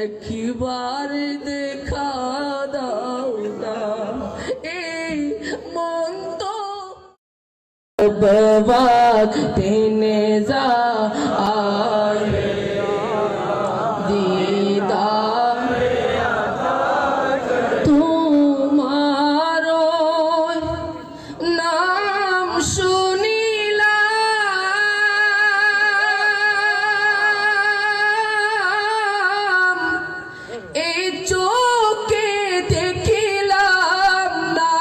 একবার দেখা দাও না, এই মন তো বাক টেনে যা আয়ে দিদার তোমার নাম শুনিলাম, এই চোখে দেখিলাম না।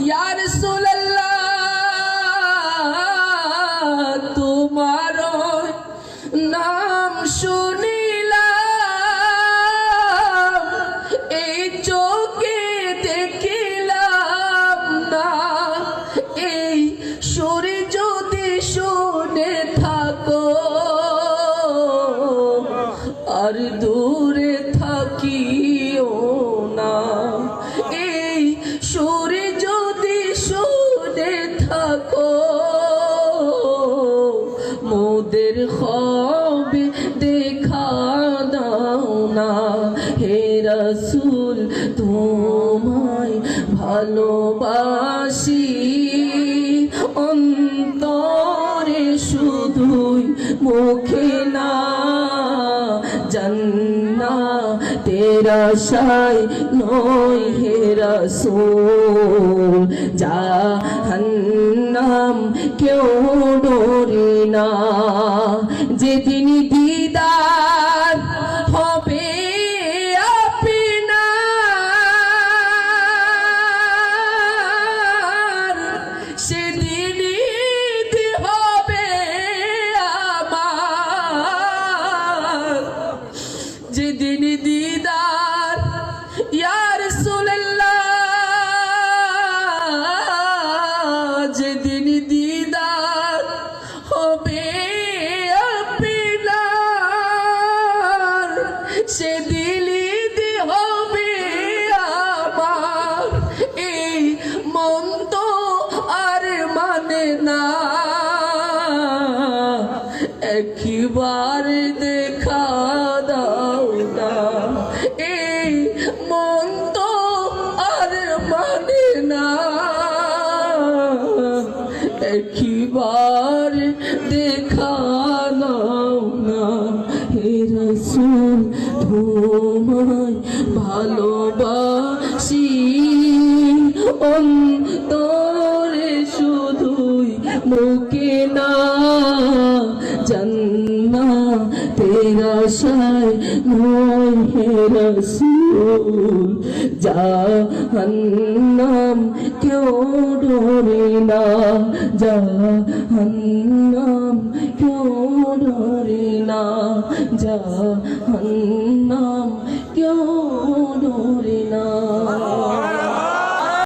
ইয়া রাসূলুল্লাহ তোমার নাম শুনিলাম, এই চোখে দেখিলাম না। এই সুরে যদি শুনে থাকো আর দূরে থাকিও না, এই সুরে যদি শুনে থাকো মোদের হবে দেখা দাও না। হে রাসূল তোমায় ভালোবাসি, অন্তরে শুধুই মুখে না, জান্নাতের আশায় নয় হে রাসূল, জাহান্নাম কেউ ডরি না। যেদিন দিদার হবে আপনার, সেদিনই হবে আমার। যেদিন দিদার ইয়া রাসূলুল্লাহ, যেদিন দিদার হবে আপনার, সেদিনই হবে আমার। এই মন তো আর মানে না, একবার দেখা দাও না, এই মন তো আর মানে না। একবার দেখা দাও না, হে রাসূল তোমায় ভালোবাসি, অন্তরে শুধুই মুখে না, জান্নাতের আশায় নয় হে রাসূল, জাহান্নাম কেউ ডরে না, জাহান্নাম কেউ ডরে না, জাহান্নাম কেউ ডরে না।